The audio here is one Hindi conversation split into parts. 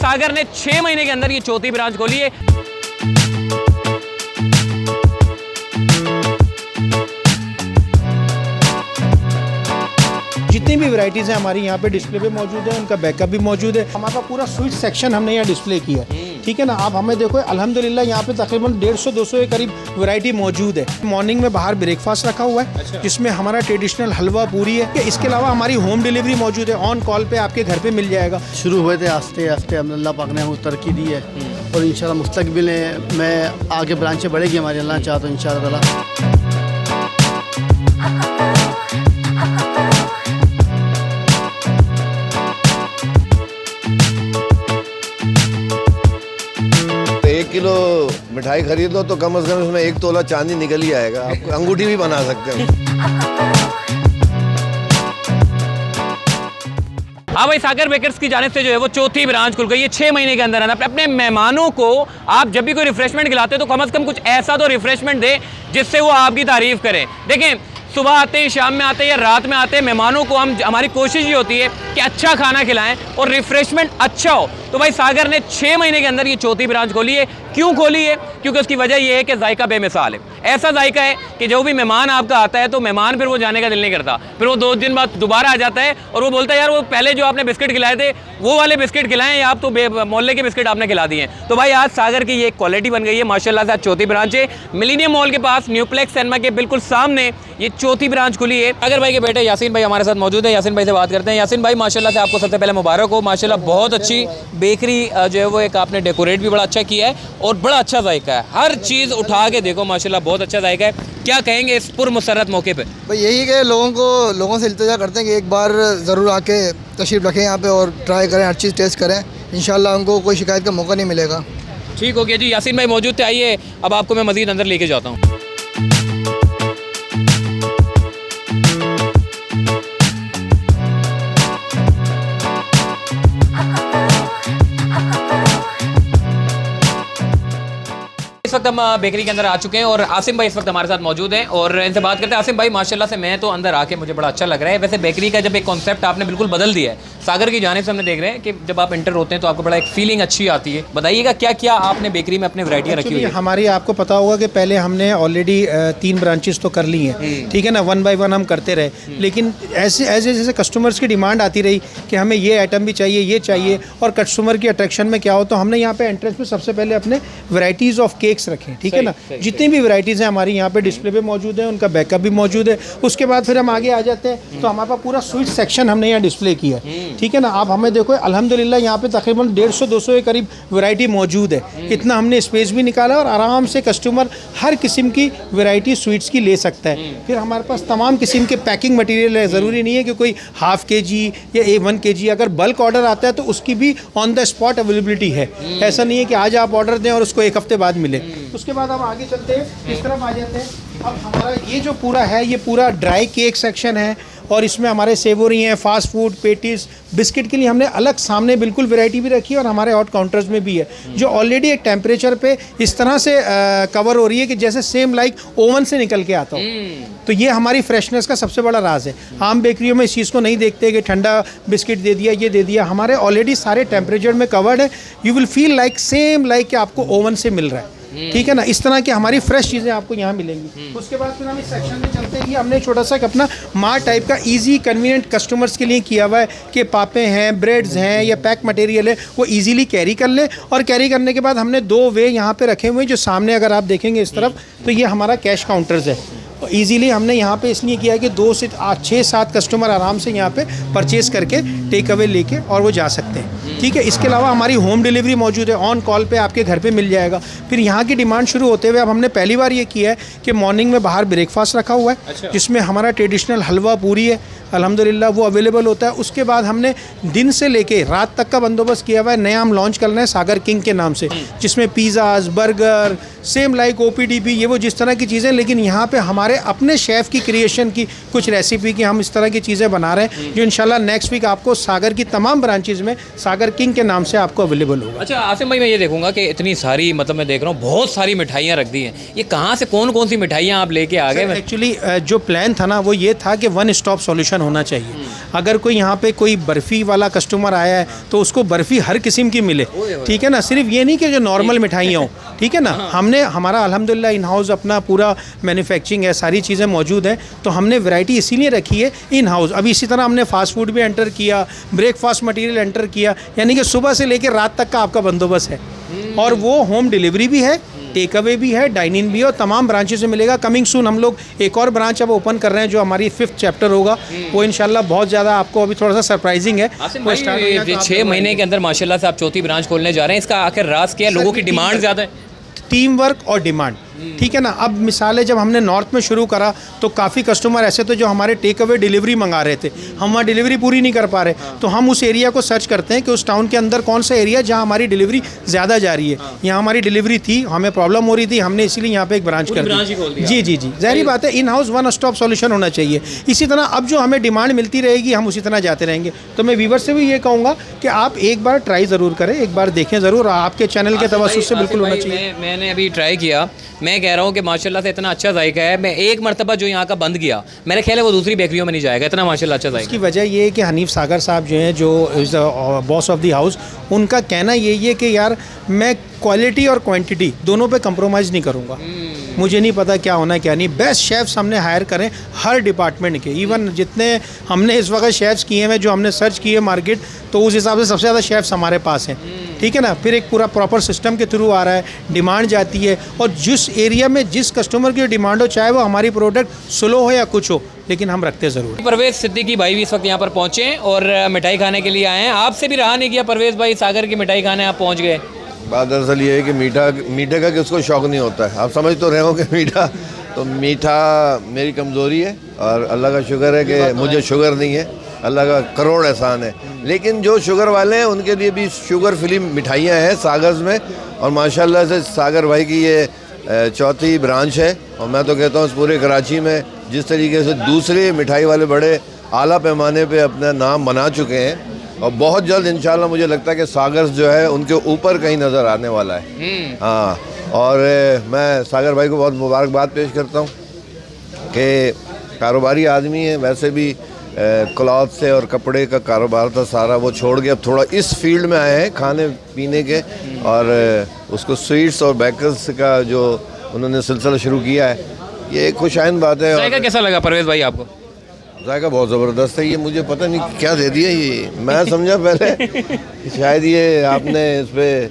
सागर ने 6 महीने के अंदर ये चौथी ब्रांच खोली है। जितनी भी वैरायटीज़ हैं हमारी यहाँ पे डिस्प्ले पे मौजूद है, उनका बैकअप भी मौजूद है। हमारे पास पूरा स्वीट सेक्शन हमने यहाँ डिस्प्ले किया है, ठीक है ना। आप हमें देखो, अल्हम्दुलिल्लाह यहाँ पे तकरीबन 150-200 के करीब वैरायटी मौजूद है। मॉर्निंग में बाहर ब्रेकफास्ट रखा हुआ है, जिसमें हमारा ट्रेडिशनल हलवा पूरी है। इसके अलावा हमारी होम डिलीवरी मौजूद है, ऑन कॉल पे आपके घर पे मिल जाएगा। शुरू हुए थे आस्ते आस्ते, अल्लाह पाक ने हमें तरक्की दी है और इंशाल्लाह मुस्तकबिल में आगे ब्रांचें बढ़ेगी हमारी, अल्लाह चाहा तो इंशाल्लाह। किलो मिठाई खरीदो तो कम से कम उसमें 1 तोला चांदी निकल ही आएगा। आप अंगूठी भी बना सकते हो। हाँ भाई, सागर बेकर्स की जानिब से जो है वो चौथी ब्रांच खुल गई है 6 महीने के अंदर। अपने मेहमानों को आप जब भी कोई रिफ्रेशमेंट खिलाते हो तो कम से कम कुछ ऐसा तो रिफ्रेशमेंट दे जिससे वो आपकी तारीफ करें। देखें, सुबह आते हैं, शाम में आते हैं या रात में आते हैं, मेहमानों को हमारी कोशिश ये होती है कि अच्छा खाना खिलाएं और रिफ्रेशमेंट अच्छा हो। तो भाई सागर ने 6 महीने के अंदर ये चौथी ब्रांच खोली है। क्यों खोली है? क्योंकि उसकी वजह ये है कि जायका बेमिसाल है। ऐसा जायका है कि जो भी मेहमान आपका आता है तो मेहमान फिर वो जाने का दिल नहीं करता, फिर वो 2 दिन बाद दोबारा आ जाता है और वो बोलता है यार वो पहले जो आपने बिस्किट खिलाए थे वो वाले बिस्किट खिलाएं या आप तो मोहल्ले के बिस्किट आपने खिला दिए हैं। तो भाई आज सागर की ये क्वालिटी बन गई है माशाल्लाह से। आज चौथी ब्रांच है, मिलेनियम मॉल के पास न्यूप्लेक्स सिनेमा के बिल्कुल सामने ये चौथी ब्रांच खुली है। अगर भाई के बेटे यासीन भाई हमारे साथ मौजूद है, यासीन भाई से बात करते हैं। यासीन भाई माशाल्लाह से आपको सबसे पहले मुबारक हो, माशाल्लाह बहुत अच्छी बेकरी जो है वो एक आपने डेकोरेट भी बड़ा अच्छा किया है और बड़ा अच्छा जायका है। हर चीज़ उठा के देखो माशाल्लाह बहुत अच्छा जायका है। क्या कहेंगे इस पुरमसरत मौके पे? भाई यही कि लोगों से इल्तिजा करते हैं कि एक बार ज़रूर आके तशरीफ़ रखें यहाँ पे और ट्राई करें, हर चीज़ टेस्ट करें। इंशाल्लाह उनको कोई शिकायत का मौका नहीं मिलेगा। ठीक हो गया जी, यासीन भाई मौजूद थे। आइए अब आपको मैं मज़ीद अंदर लेके जाता हूँ। इस वक्त हम बेकरी के अंदर आ चुके हैं और आसिम भाई इस वक्त हमारे साथ मौजूद हैं और इनसे बात करते हैं। आसिम भाई माशाल्लाह से मैं तो अंदर आके मुझे बड़ा अच्छा लग रहा है। वैसे बेकरी का जब एक कॉन्सेप्ट आपने बिल्कुल बदल दिया है, सागर की जानिब से हमने देख रहे हैं कि जब आप एंटर होते हैं तो आपको बड़ा एक फीलिंग अच्छी आती है। बताइएगा क्या क्या आपने बेकरी में अपनी वैरायटियाँ रखी हुई है? हमारी आपको पता होगा कि पहले हमने ऑलरेडी 3 ब्रांचेस तो कर ली हैं, ठीक है ना। 1 बाय 1 हम करते रहे, लेकिन ऐसे जैसे कस्टमर्स की डिमांड आती रही कि हमें ये आइटम भी चाहिए, ये चाहिए, और कस्टमर की अट्रैक्शन में क्या हो तो हमने यहाँ पे एंट्रेंस में सबसे पहले अपने वैरायटीज़ ऑफ केक्स रखे, ठीक है ना। जितनी भी वैरायटीज़ हैं हमारी यहाँ पे डिस्प्ले पे मौजूद है, उनका बैकअप भी मौजूद है। उसके बाद फिर हम आगे आ जाते हैं तो हमारे पास पूरा स्वीट सेक्शन हमने यहाँ डिस्प्ले किया है, ठीक है ना। आप हमें देखो, अल्हम्दुलिल्लाह यहाँ पे तकरीबन 150-200 के करीब वैरायटी मौजूद है। इतना हमने स्पेस भी निकाला और आराम से कस्टमर हर किस्म की वैरायटी स्वीट्स की ले सकता है। फिर हमारे पास तमाम किस्म के पैकिंग मटेरियल है। ज़रूरी नहीं है कि कोई ½ kg या 1 kg, अगर बल्क ऑर्डर आता है तो उसकी भी ऑन द स्पॉट अवेलेबिलिटी है। ऐसा नहीं है कि आज आप ऑर्डर दें और उसको 1 हफ्ते बाद मिले। उसके बाद हम आगे चलते हैं, इस तरफ आ जाते हैं। अब हमारा ये जो पूरा है, ये पूरा ड्राई केक सेक्शन है और इसमें हमारे सेवोरी हैं, फास्ट फूड, पेटीज, बिस्किट के लिए हमने अलग सामने बिल्कुल वैरायटी भी रखी है और हमारे हॉट काउंटर्स में भी है, जो ऑलरेडी एक टेम्परेचर पे इस तरह से कवर हो रही है कि जैसे सेम लाइक ओवन से निकल के आता हो। तो ये हमारी फ्रेशनेस का सबसे बड़ा राज है। आम बेकरियों में इस चीज़ को नहीं देखते कि ठंडा बिस्किट दे दिया, ये दे दिया। हमारे ऑलरेडी सारे टेम्परेचर में कवर्ड है। You will feel like same like कि आपको ओवन से मिल रहा है, ठीक है ना। इस तरह की हमारी फ्रेश चीज़ें आपको यहाँ मिलेंगी। उसके बाद फिर हम इस सेक्शन में चलते हैं। ये हमने छोटा सा अपना मार्ट टाइप का इजी कन्वीनियंट कस्टमर्स के लिए किया हुआ है कि पापे हैं, ब्रेड्स हैं या पैक मटेरियल है, वो इजीली कैरी कर ले। और कैरी करने के बाद हमने 2 वे यहाँ पे रखे हुए हैं, जो सामने अगर आप देखेंगे इस तरफ तो ये हमारा कैश काउंटर्स है। ईज़िली हमने यहाँ पे इसलिए किया है कि 2 से 6-7 कस्टमर आराम से यहाँ पे परचेस करके टेक अवे लेके और वो जा सकते हैं, ठीक है। इसके अलावा हमारी होम डिलीवरी मौजूद है, ऑन कॉल पे आपके घर पे मिल जाएगा। फिर यहाँ की डिमांड शुरू होते हुए अब हमने पहली बार ये किया है कि मॉर्निंग में बाहर ब्रेकफास्ट रखा हुआ है, जिसमें हमारा ट्रेडिशनल हलवा पूरी है, अल्हम्दुलिल्लाह वो अवेलेबल होता है। उसके बाद हमने दिन से लेके रात तक का बंदोबस्त किया हुआ है। नया हम लॉन्च कर रहे हैं सागर किंग के नाम से, जिसमें pizzas, burger, same like OPDP, ये वो जिस तरह की चीज़ें, लेकिन यहाँ पे हमारे अपने शेफ़ की क्रिएशन की कुछ रेसिपी की हम इस तरह की चीज़ें बना रहे हैं, जो इंशाल्लाह नेक्स्ट वीक आपको सागर की तमाम ब्रांचेज़ में सागर किंग के नाम से आपको अवेलेबल होगा। अच्छा आसिम भाई, मैं ये देखूंगा कि इतनी सारी, मतलब मैं देख रहा हूँ बहुत सारी मिठाइयाँ रख दी हैं। ये कहाँ से कौन कौन सी मिठाइयाँ आप लेके आ गए? एक्चुअली जो प्लान था ना वो ये था कि 1 स्टॉप सॉल्यूशन ऑप्शन होना चाहिए। अगर कोई यहाँ पे कोई बर्फ़ी वाला कस्टमर आया है तो उसको बर्फ़ी हर किस्म की मिले, ठीक है ना, सिर्फ ये नहीं कि जो नॉर्मल मिठाइयाँ हो, ठीक है ना। हमने हमारा अल्हम्दुलिल्लाह इन हाउस अपना पूरा मैन्युफैक्चरिंग है, सारी चीज़ें मौजूद हैं, तो हमने वैरायटी इसीलिए रखी है इन हाउस। अभी इसी तरह हमने फास्ट फूड भी एंटर किया, ब्रेकफास्ट मटेरियल एंटर किया, यानी कि सुबह से लेकर रात तक का आपका बंदोबस्त है। और वो होम डिलीवरी भी है, टेक अवे भी है, डाइनिंग भी है, और तमाम ब्रांचेस में मिलेगा। कमिंग सून हम लोग एक और ब्रांच अब ओपन कर रहे हैं जो हमारी 5th चैप्टर होगा, वो इंशाल्लाह बहुत ज़्यादा आपको अभी थोड़ा सा सरप्राइजिंग है। वो स्टार्ट हो गया तो आप 6 महीने के अंदर माशाल्लाह से आप चौथी ब्रांच खोलने जा रहे हैं, इसका आखिर राज क्या है? लोगों की डिमांड ज़्यादा है, टीम वर्क और डिमांड, ठीक है ना। अब मिसाल है, जब हमने नॉर्थ में शुरू करा तो काफ़ी कस्टमर ऐसे थे जो हमारे टेक अवे डिलीवरी मंगा रहे थे, हम वहाँ डिलीवरी पूरी नहीं कर पा रहे, तो हम उस एरिया को सर्च करते हैं कि उस टाउन के अंदर कौन सा एरिया जहाँ हमारी डिलीवरी ज़्यादा जा रही है। यहाँ हमारी डिलीवरी थी, हमें प्रॉब्लम हो रही थी, हमने इसीलिए यहाँ पे एक ब्रांच कर दी। जी जी जी, ज़ाहिर बात है, in house one stop solution होना चाहिए। इसी तरह अब जो हमें डिमांड मिलती रहेगी हम उसी तरह जाते रहेंगे। तो मैं व्यूवर से भी ये कहूँगा कि आप एक बार ट्राई ज़रूर करें, एक बार देखें ज़रूर, आपके चैनल के तवज्जुह से बिल्कुल होना चाहिए। मैंने अभी ट्राई किया, मैं कह रहा हूँ कि माशाल्लाह से इतना अच्छा जायका है। मैं एक मरतबा जो यहाँ का बंद किया, मेरा ख्याल है वो दूसरी बेकरियों में नहीं जाएगा, इतना माशाल्लाह अच्छा जायका। इसकी वजह ये है कि हनीफ सागर साहब जो हैं, जो बॉस ऑफ द हाउस, उनका कहना यही है कि यार मैं क्वालिटी और क्वांटिटी दोनों पे कंप्रोमाइज़ नहीं करूँगा। मुझे नहीं पता क्या होना है क्या नहीं, बेस्ट शेफ्स हमने हायर करें हर डिपार्टमेंट के। इवन जितने हमने इस वक्त शेफ्स किए हैं, जो हमने सर्च किए मार्केट, तो उस हिसाब से सबसे ज़्यादा शेफ्स हमारे पास हैं, ठीक है ना। फिर एक पूरा प्रॉपर सिस्टम के थ्रू आ रहा है, डिमांड जाती है, और जिस एरिया में जिस कस्टमर की डिमांड हो, चाहे वो हमारी प्रोडक्ट स्लो हो या कुछ हो, लेकिन हम रखते ज़रूर। परवेज़ सिद्दीकी भाई भी इस वक्त यहाँ पर पहुँचे और मिठाई खाने के लिए आए हैं। आपसे भी रहा नहीं किया परवेज़ भाई, सागर की मिठाई खाने आप पहुँच गए। बात दरअसल ये है कि मीठे का किसको शौक़ नहीं होता है। आप समझ तो रहे हो कि मीठा मेरी कमज़ोरी है, और अल्लाह का शुक्र है कि मुझे शुगर नहीं है, अल्लाह का करोड़ एहसान है। लेकिन जो शुगर वाले हैं उनके लिए भी शुगर फ्री मिठाइयाँ हैं सागर में, और माशाल्लाह से सागर भाई की ये 4थी ब्रांच है। और मैं तो कहता हूँ इस पूरे कराची में जिस तरीके से दूसरे मिठाई वाले बड़े आला पैमाने पे अपना नाम बना चुके हैं, और बहुत जल्द इंशाल्लाह मुझे लगता है कि सागर जो है उनके ऊपर कहीं नज़र आने वाला है। हाँ, और मैं सागर भाई को बहुत मुबारकबाद पेश करता हूँ कि कारोबारी आदमी है। वैसे भी क्लॉथ से और कपड़े का कारोबार था सारा, वो छोड़ के अब थोड़ा इस फील्ड में आए हैं खाने पीने के, और उसको स्वीट्स और बेकर्स का जो उन्होंने सिलसिला शुरू किया है, ये एक खुशाइन बात है। जायका कैसा लगा परवेज़ भाई आपको? जायका बहुत ज़बरदस्त है। ये मुझे पता नहीं क्या दे दिया, ये मैं समझा पहले शायद ये आपने इस पर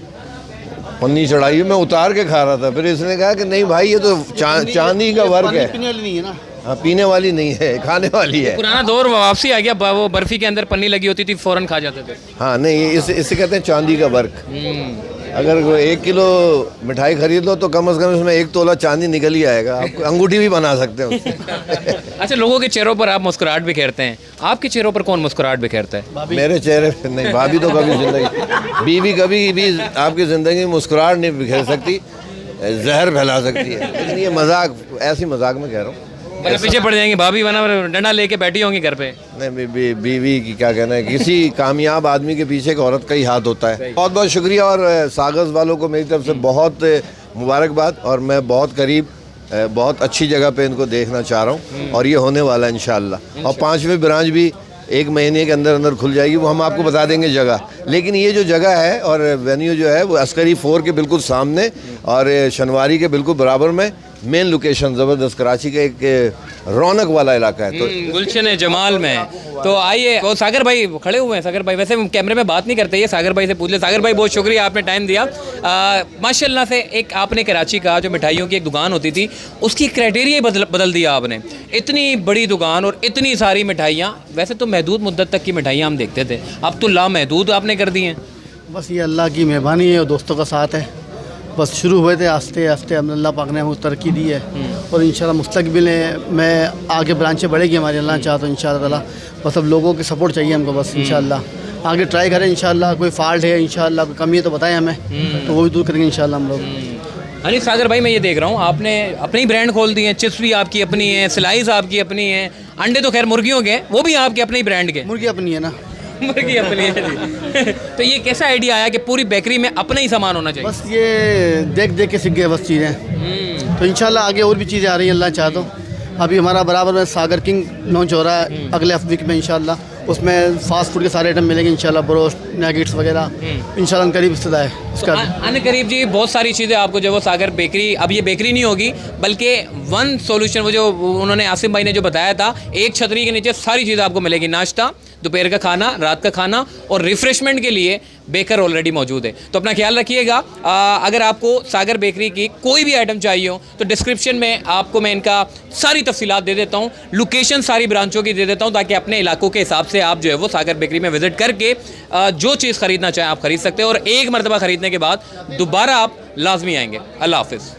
पन्नी चढ़ाई, मैं उतार के खा रहा था, फिर इसने कहा कि नहीं भाई ये तो चांदी का वर्क है। पीने वाली नहीं है ना, हाँ, पीने वाली नहीं है, खाने वाली है। पुराना दौर वापसी आ गया, वो बर्फी के अंदर पन्नी लगी होती थी, फ़ौरन खा जाते थे। हाँ नहीं, इसे कहते हैं चांदी का वर्क। अगर 1 किलो मिठाई खरीद लो तो कम से कम इसमें 1 तोला चांदी निकल ही आएगा। आप अंगूठी भी बना सकते हैं उससे। अच्छा, लोगों के चेहरों पर आप मुस्कुराहट बिखेरते हैं, आपके चेहरों पर कौन मुस्कुराहट बिखेरता है? मेरे चेहरे पे नहीं, भाभी तो कभी जिंदगी, बीवी कभी भी आपकी ज़िंदगी में मुस्कुराहट नहीं बिखेर सकती, जहर फैला सकती है। लेकिन ये मजाक, ऐसी मजाक में कह रहा हूँ। वरना पीछे पड़ जाएंगे भाभी, वरना डंडा लेके बैठी होंगी घर पे। नहीं, बीवी की क्या कहना है, किसी कामयाब आदमी के पीछे एक औरत का ही हाथ होता है। बहुत बहुत शुक्रिया, और सागर्स वालों को मेरी तरफ से बहुत मुबारकबाद, और मैं बहुत करीब बहुत अच्छी जगह पे इनको देखना चाह रहा हूँ, और ये होने वाला है इंशाल्लाह। और 5वीं ब्रांच भी 1 महीने के अंदर अंदर खुल जाएगी, वो हम आपको बता देंगे जगह। लेकिन ये जो जगह है और वेन्यू जो है वो अस्करी 4 के बिल्कुल सामने और शनवारी के बिल्कुल बराबर में, मेन लोकेशन ज़बरदस्त, कराची का एक रौनक वाला इलाका है। तो गुलशन जमाल में। तो आइए, वो सागर भाई खड़े हुए हैं। सागर भाई वैसे कैमरे में बात नहीं करते, ये सागर भाई से पूछ ले। सागर भाई बहुत शुक्रिया, आपने टाइम दिया। माशाल्लाह से एक आपने कराची का जो मिठाइयों की एक दुकान होती थी उसकी क्राइटेरिया बदल दिया आपने। इतनी बड़ी दुकान और इतनी सारी मिठाइयाँ, वैसे तो महदूद मुद्दत तक की मिठाइयाँ हम देखते थे, अब तो लामहदूद आपने कर दी हैं। बस ये अल्लाह की मेहरबानी है और दोस्तों का साथ है। बस शुरू हुए थे आस्ते आस्ते, अल्लाह पाक ने हमें तरक्की दी है, और इंशाल्लाह मुस्तकबिल में आगे ब्रांचें बढ़ेगी हमारी, अल्लाह चाहा तो इंशाल्लाह ताला। बस अब लोगों की सपोर्ट चाहिए हमको, बस इंशाल्लाह आगे ट्राई करें। इंशाल्लाह कोई फॉल्ट है, इंशाल्लाह कोई कमी है तो बताएं हमें, तो वो भी दूर करेंगे इंशाल्लाह हम लोग। अनिल सागर भाई, मैं ये देख रहा हूँ आपने अपनी ब्रांड खोल दी है, चिप्स भी आपकी अपनी है, स्लाइस आपकी अपनी है, अंडे तो खैर मुर्गियों के, वो भी आपके अपने ही ब्रांड के। मुर्गी अपनी है ना, मुर्गी अपनी है जी। तो ये कैसा आइडिया आया कि पूरी बेकरी में अपना ही सामान होना चाहिए? बस ये देख देख के सीख गए बस चीज़ें, तो इंशाल्लाह आगे और भी चीज़ें आ रही हैं अल्लाह चाह तो। अभी हमारा बराबर में सागर किंग लॉन्च हो रहा है अगले वीक में इंशाल्लाह। उसमें फास्ट फूड के सारे आइटम मिलेंगे इंशाल्लाह, ब्रोस्ट, नगेट्स वगैरह इंशाल्लाह करीब इब्तिदा है उसका। अन करीब जी बहुत सारी चीज़ें आपको जो वो सागर बेकरी, अब ये बेकरी नहीं होगी बल्कि वन सॉल्यूशन, वो जो उन्होंने आसिम भाई ने जो बताया था, एक छतरी के नीचे सारी चीज़ें आपको मिलेगी। नाश्ता, दोपहर का खाना, रात का खाना और रिफ्रेशमेंट के लिए बेकर ऑलरेडी मौजूद है। तो अपना ख्याल रखिएगा। अगर आपको सागर बेकरी की कोई भी आइटम चाहिए हो तो डिस्क्रिप्शन में आपको मैं इनका सारी तफसीलात दे देता हूँ, लोकेशन सारी ब्रांचों की दे देता हूँ, ताकि अपने इलाकों के हिसाब से आप जो है वो सागर बेकरी में विजिट करके जो चीज़ ख़रीदना चाहें आप ख़रीद सकते हैं और एक मरतबा ख़रीदने के बाद दोबारा आप लाजमी आएंगे। अल्लाह हाफिज़।